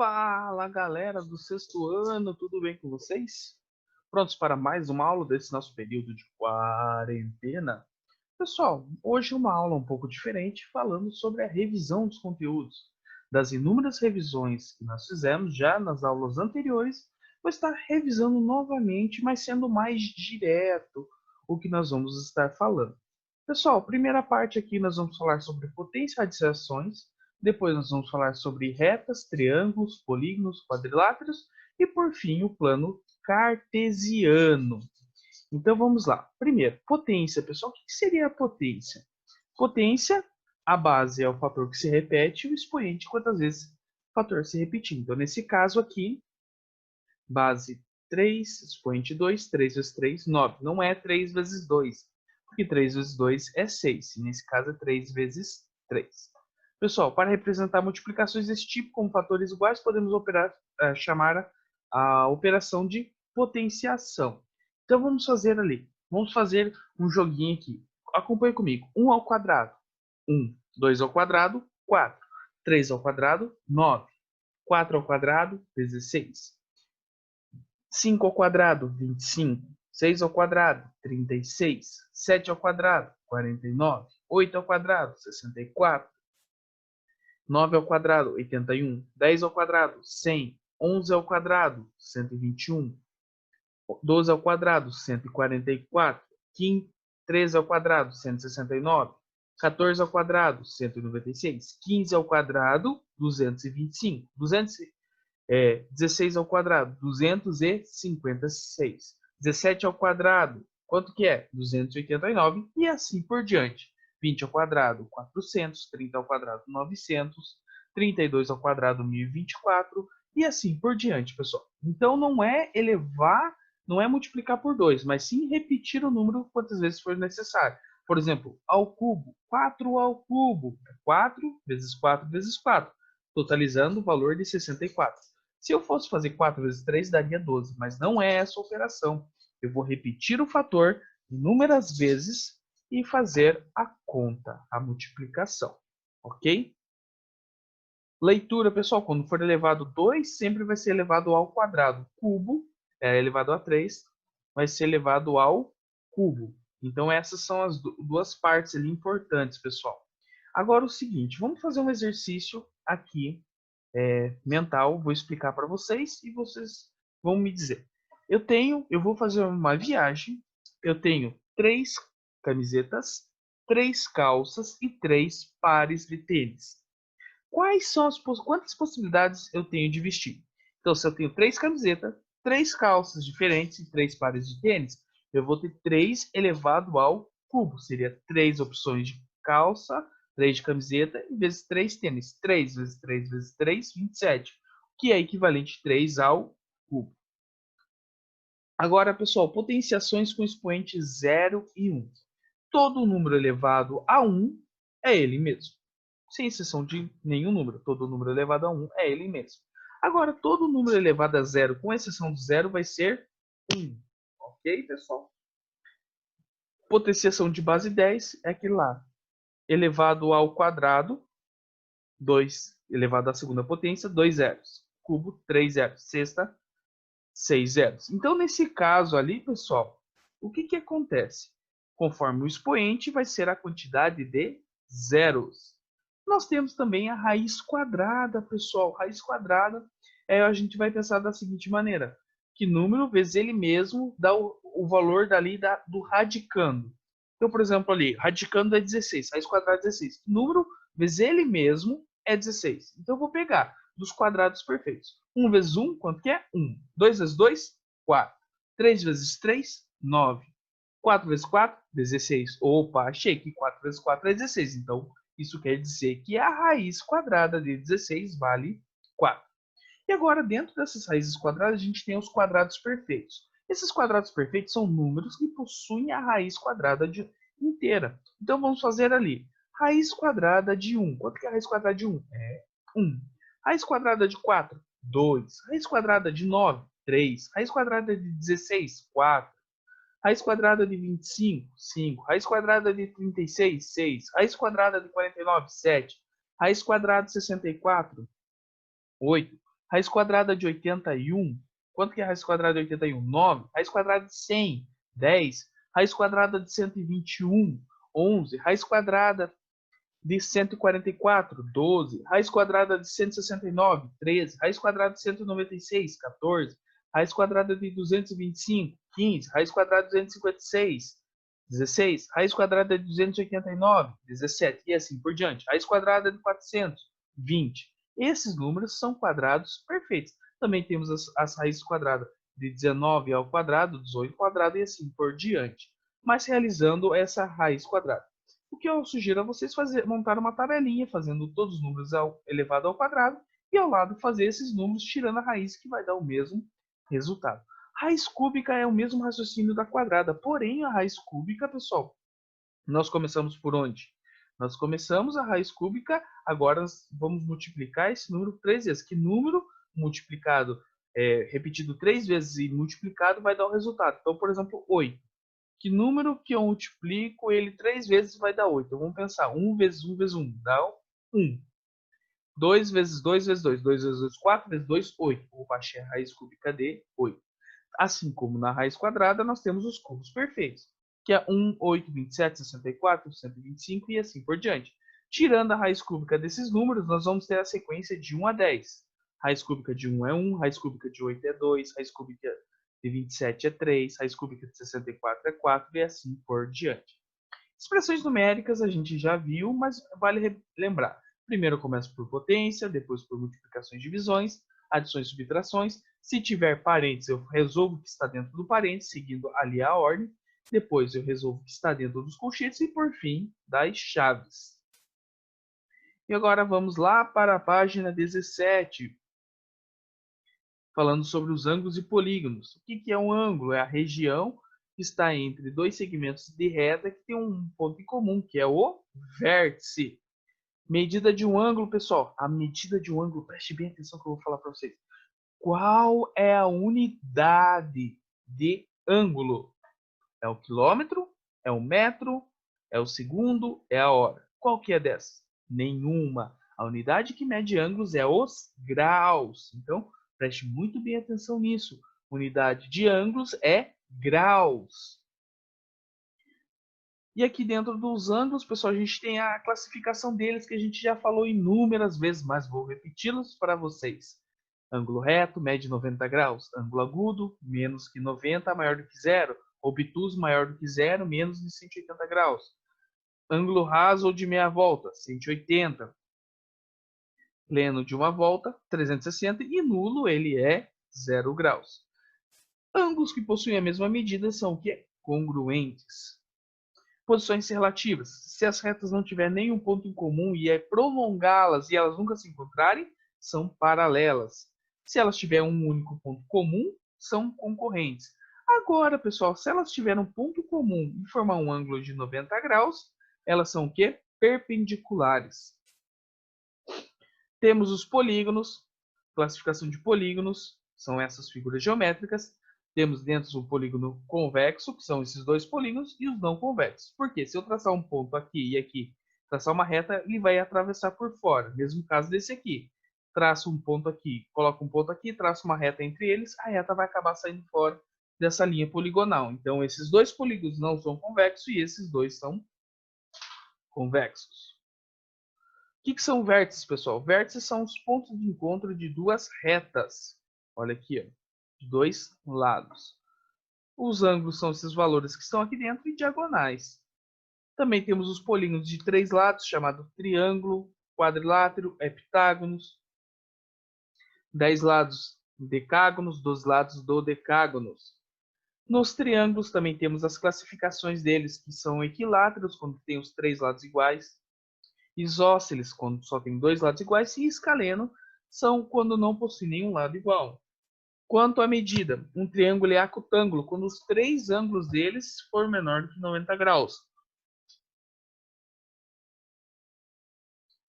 Fala galera do sexto ano, tudo bem com vocês? Prontos para mais uma aula desse nosso período de quarentena? Pessoal, hoje uma aula um pouco diferente, falando sobre a revisão dos conteúdos. Das inúmeras revisões que nós fizemos já nas aulas anteriores, vou estar revisando novamente, mas sendo mais direto o que nós vamos estar falando. Pessoal, primeira parte aqui nós vamos falar sobre potencializações, depois nós vamos falar sobre retas, triângulos, polígonos, quadriláteros e por fim o plano cartesiano. Então vamos lá. Primeiro, potência, pessoal. O que seria a potência? Potência, a base é o fator que se repete e o expoente quantas vezes o fator se repetir. Então nesse caso aqui, base 3, expoente 2, 3 vezes 3, 9. Não é 3 vezes 2, porque 3 vezes 2 é 6. E nesse caso é 3 vezes 3. Pessoal, para representar multiplicações desse tipo como fatores iguais, podemos chamar a operação de potenciação. Então vamos fazer ali. Vamos fazer um joguinho aqui. Acompanhe comigo. 1 ao quadrado, 1. 2 ao quadrado, 4. 3 ao quadrado, 9. 4 ao quadrado, 16. 5 ao quadrado, 25. 6 ao quadrado, 36. 7 ao quadrado, 49. 8 ao quadrado, 64. 9 ao quadrado, 81. 10 ao quadrado, 100. 11 ao quadrado, 121. 12 ao quadrado, 144. 13 ao quadrado, 169. 14 ao quadrado, 196. 15 ao quadrado, 225. 16 ao quadrado, 256. 17 ao quadrado, quanto que é? 289 e assim por diante. 20 ao quadrado, 400. 30 ao quadrado, 900. 32 ao quadrado, 1024 e assim por diante, pessoal. Então não é elevar, não é multiplicar por 2, mas sim repetir o número quantas vezes for necessário. Por exemplo, ao cubo, 4 ao cubo, 4 vezes 4 vezes 4, totalizando o valor de 64. Se eu fosse fazer 4 vezes 3, daria 12, mas não é essa a operação. Eu vou repetir o fator inúmeras vezes e fazer a conta, a multiplicação, ok? Leitura, pessoal, quando for elevado 2, sempre vai ser elevado ao quadrado. Cubo é elevado a 3, vai ser elevado ao cubo. Então, essas são as duas partes ali importantes, pessoal. Agora, o seguinte, vamos fazer um exercício aqui mental, vou explicar para vocês e vocês vão me dizer. Eu vou fazer uma viagem, eu tenho 3 camisetas, 3 calças e 3 pares de tênis. Quantas possibilidades eu tenho de vestir? Então, se eu tenho 3 camisetas, 3 calças diferentes e 3 pares de tênis, eu vou ter 3 elevado ao cubo. Seria 3 opções de calça, 3 de camiseta e vezes 3 tênis. 3 vezes 3 vezes 3, 27. Que é equivalente a 3 ao cubo. Agora, pessoal, potenciações com expoentes 0 e 1. Todo número elevado a 1 é ele mesmo. Sem exceção de nenhum número. Todo número elevado a 1 é ele mesmo. Agora, todo número elevado a 0, com exceção do 0, vai ser 1. Ok, pessoal? Potenciação de base 10 é aquele lá. Elevado ao quadrado, 2 elevado à segunda potência, 2 zeros. Cubo, 3 zeros. Sexta, 6 zeros. Então, nesse caso ali, pessoal, o que acontece? Conforme o expoente, vai ser a quantidade de zeros. Nós temos também a raiz quadrada, pessoal. Raiz quadrada, a gente vai pensar da seguinte maneira, que número vezes ele mesmo dá o valor dali do radicando. Então, por exemplo, ali, radicando é 16, raiz quadrada é 16. Número vezes ele mesmo é 16. Então, eu vou pegar dos quadrados perfeitos. 1 vezes 1, quanto que é? 1. 2 vezes 2, 4. 3 vezes 3, 9. 4 vezes 4, 16. Opa, achei que 4 vezes 4 é 16. Então, isso quer dizer que a raiz quadrada de 16 vale 4. E agora, dentro dessas raízes quadradas, a gente tem os quadrados perfeitos. Esses quadrados perfeitos são números que possuem a raiz quadrada inteira. Então, vamos fazer ali. Raiz quadrada de 1. Quanto que é a raiz quadrada de 1? É 1. Raiz quadrada de 4? 2. Raiz quadrada de 9? 3. Raiz quadrada de 16? 4. Raiz quadrada de 25, 5. Raiz quadrada de 36, 6. Raiz quadrada de 49, 7. Raiz quadrada de 64, 8. Raiz quadrada de 81. Quanto que é a raiz quadrada de 81? 9. Raiz quadrada de 100. 10. Raiz quadrada de 121. 11. Raiz quadrada de 144, 12. Raiz quadrada de 169, 13. Raiz quadrada de 196, 14. Raiz quadrada de 225, 15. Raiz quadrada de 256, 16. Raiz quadrada de 289, 17. E assim por diante. Raiz quadrada de 400, 20. Esses números são quadrados perfeitos. Também temos as raízes quadradas de 19 ao quadrado, 18 ao quadrado e assim por diante. Mas realizando essa raiz quadrada. O que eu sugiro a vocês montar uma tabelinha, fazendo todos os números elevado ao quadrado, e ao lado fazer esses números tirando a raiz, que vai dar o mesmo resultado. Raiz cúbica é o mesmo raciocínio da quadrada, porém a raiz cúbica, pessoal, nós começamos por onde? Nós começamos a raiz cúbica, agora vamos multiplicar esse número 3 vezes. Que número multiplicado, repetido 3 vezes e multiplicado vai dar o resultado? Então, por exemplo, 8. Que número que eu multiplico ele 3 vezes vai dar 8? Então, vamos pensar. 1 vezes 1 vezes 1 dá 1. 2 vezes 2 vezes 2. 2 vezes 2, 4 vezes 2, 8. Eu achei a raiz cúbica de 8. Assim como na raiz quadrada, nós temos os cubos perfeitos, que é 1, 8, 27, 64, 125 e assim por diante. Tirando a raiz cúbica desses números, nós vamos ter a sequência de 1 a 10. Raiz cúbica de 1 é 1, raiz cúbica de 8 é 2, raiz cúbica de 27 é 3, raiz cúbica de 64 é 4 e assim por diante. Expressões numéricas a gente já viu, mas vale lembrar. Primeiro começa por potência, depois por multiplicações e divisões, adições e subtrações. Se tiver parênteses, eu resolvo o que está dentro do parênteses, seguindo ali a ordem. Depois eu resolvo o que está dentro dos colchetes e, por fim, das chaves. E agora vamos lá para a página 17, falando sobre os ângulos e polígonos. O que é um ângulo? É a região que está entre dois segmentos de reta que tem um ponto em comum, que é o vértice. Medida de um ângulo, pessoal. A medida de um ângulo, preste bem atenção que eu vou falar para vocês. Qual é a unidade de ângulo? É o quilômetro? É o metro? É o segundo? É a hora? Qual que é dessas? Nenhuma. A unidade que mede ângulos é os graus. Então, preste muito bem atenção nisso. Unidade de ângulos é graus. E aqui dentro dos ângulos, pessoal, a gente tem a classificação deles que a gente já falou inúmeras vezes, mas vou repeti-los para vocês. Ângulo reto, mede 90 graus. Ângulo agudo, menos que 90, maior do que zero. Obtuso, maior do que zero, menos de 180 graus. Ângulo raso ou de meia volta, 180. Pleno de uma volta, 360. E nulo, ele é 0 graus. Ângulos que possuem a mesma medida são o quê? Congruentes. Posições relativas. Se as retas não tiverem nenhum ponto em comum e é prolongá-las e elas nunca se encontrarem, são paralelas. Se elas tiverem um único ponto comum, são concorrentes. Agora, pessoal, se elas tiverem um ponto comum e formar um ângulo de 90 graus, elas são o quê? Perpendiculares. Temos os polígonos, classificação de polígonos, são essas figuras geométricas. Temos dentro o polígono convexo, que são esses dois polígonos, e os não convexos. Porque se eu traçar um ponto aqui e aqui, traçar uma reta, ele vai atravessar por fora. Mesmo caso desse aqui. Traço um ponto aqui, coloco um ponto aqui, traço uma reta entre eles, a reta vai acabar saindo fora dessa linha poligonal. Então, esses dois polígonos não são convexos e esses dois são convexos. O que são vértices, pessoal? Vértices são os pontos de encontro de duas retas. Olha aqui, ó, de dois lados. Os ângulos são esses valores que estão aqui dentro e diagonais. Também temos os polígonos de três lados, chamado triângulo, quadrilátero, heptágonos. 10 lados, decágonos, 12 lados, dodecágonos. Nos triângulos também temos as classificações deles, que são equiláteros, quando tem os três lados iguais. Isósceles, quando só tem dois lados iguais, e escaleno são quando não possui nenhum lado igual. Quanto à medida, um triângulo é acutângulo quando os três ângulos deles for menor do que 90 graus.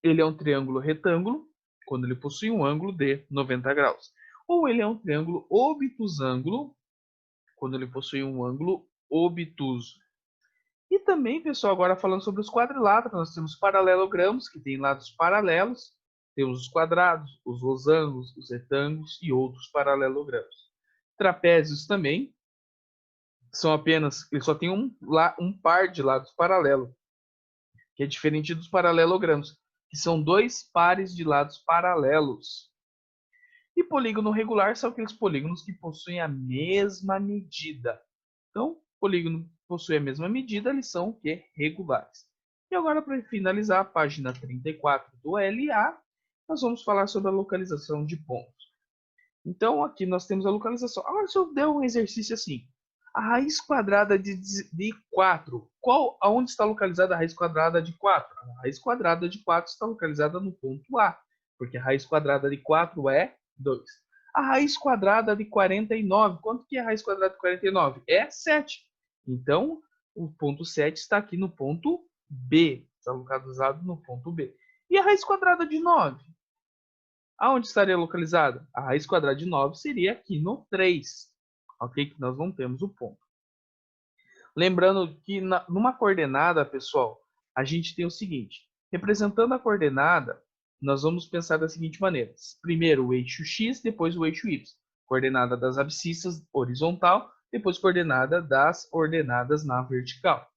Ele é um triângulo retângulo quando ele possui um ângulo de 90 graus. Ou ele é um triângulo obtusângulo quando ele possui um ângulo obtuso. E também, pessoal, agora falando sobre os quadriláteros, nós temos paralelogramos, que têm lados paralelos, Temos os quadrados, os losangos, os retângulos e outros paralelogramos. Trapézios também são apenas, ele só tem um par de lados paralelos, que é diferente dos paralelogramos, que são dois pares de lados paralelos. E polígono regular são aqueles polígonos que possuem a mesma medida. Então, polígono possui a mesma medida, eles são o quê? Regulares. E agora, para finalizar, a página 34 do LA, nós vamos falar sobre a localização de pontos. Então, aqui nós temos a localização. Agora, se eu der um exercício assim, a raiz quadrada de 4, aonde está localizada a raiz quadrada de 4? A raiz quadrada de 4 está localizada no ponto A, porque a raiz quadrada de 4 é 2. A raiz quadrada de 49, quanto que é a raiz quadrada de 49? É 7. Então, o ponto 7 está aqui no ponto B, está localizado no ponto B. E a raiz quadrada de 9? Aonde estaria localizada? A raiz quadrada de 9 seria aqui no 3. Ok? Que nós não temos o ponto. Lembrando que numa coordenada, pessoal, a gente tem o seguinte. Representando a coordenada, nós vamos pensar da seguinte maneira. Primeiro o eixo X, depois o eixo Y. Coordenada das abscissas horizontal, depois coordenada das ordenadas na vertical.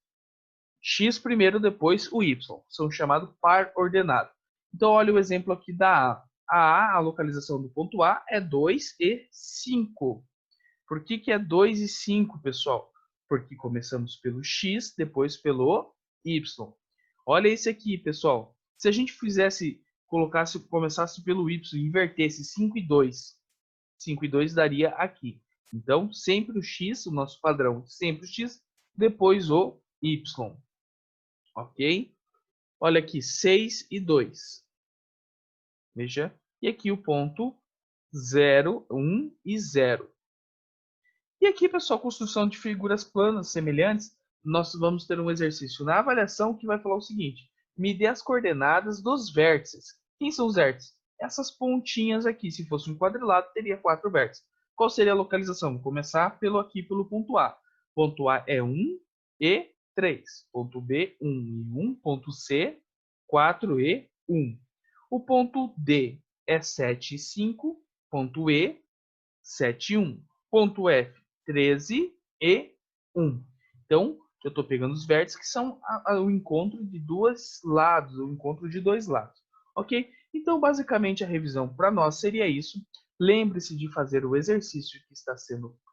X primeiro, depois o Y. São chamados par ordenado. Então, olha o exemplo aqui da A. A localização do ponto A é 2 e 5. Por que é 2 e 5, pessoal? Porque começamos pelo X, depois pelo Y. Olha esse aqui, pessoal. Se a gente começasse pelo Y e invertesse 5 e 2, 5 e 2 daria aqui. Então, sempre o X, o nosso padrão, sempre o X, depois o Y. Ok? Olha aqui, 6 e 2. Veja. E aqui o ponto 0, 1 e 0. E aqui, pessoal, construção de figuras planas semelhantes, nós vamos ter um exercício na avaliação que vai falar o seguinte. Me dê as coordenadas dos vértices. Quem são os vértices? Essas pontinhas aqui. Se fosse um quadrilátero, teria 4 vértices. Qual seria a localização? Vou começar pelo ponto A. Ponto A é 1 e 3. Ponto B, 1 e 1. Ponto C, 4 e 1. O ponto D é 7 e 5. Ponto E, 7 e 1. Ponto F, 13 e 1. Então, eu estou pegando os vértices que são o encontro de dois lados, o encontro de dois lados. Ok? Então, basicamente, a revisão para nós seria isso. Lembre-se de fazer o exercício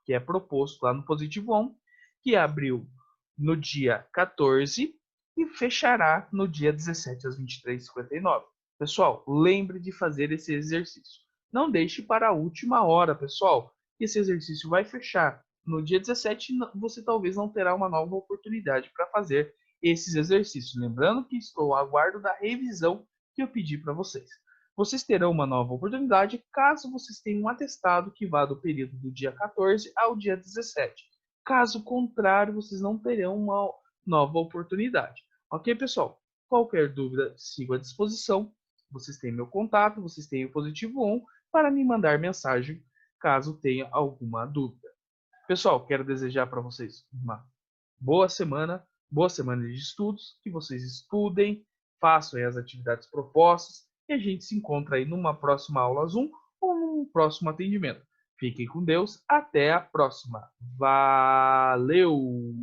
que é proposto lá no Positivo 1, que abriu no dia 14 e fechará no dia 17 às 23h59. Pessoal, lembre de fazer esse exercício. Não deixe para a última hora, pessoal. Esse exercício vai fechar no dia 17, você talvez não terá uma nova oportunidade para fazer esses exercícios. Lembrando que estou ao aguardo da revisão que eu pedi para vocês. Vocês terão uma nova oportunidade caso vocês tenham um atestado que vá do período do dia 14 ao dia 17. Caso contrário, vocês não terão uma nova oportunidade. Ok, pessoal? Qualquer dúvida, sigo à disposição. Vocês têm meu contato, vocês têm o Positivo On para me mandar mensagem caso tenha alguma dúvida. Pessoal, quero desejar para vocês uma boa semana de estudos, que vocês estudem, façam as atividades propostas e a gente se encontra aí numa próxima aula Zoom ou num próximo atendimento. Fiquem com Deus, até a próxima. Valeu!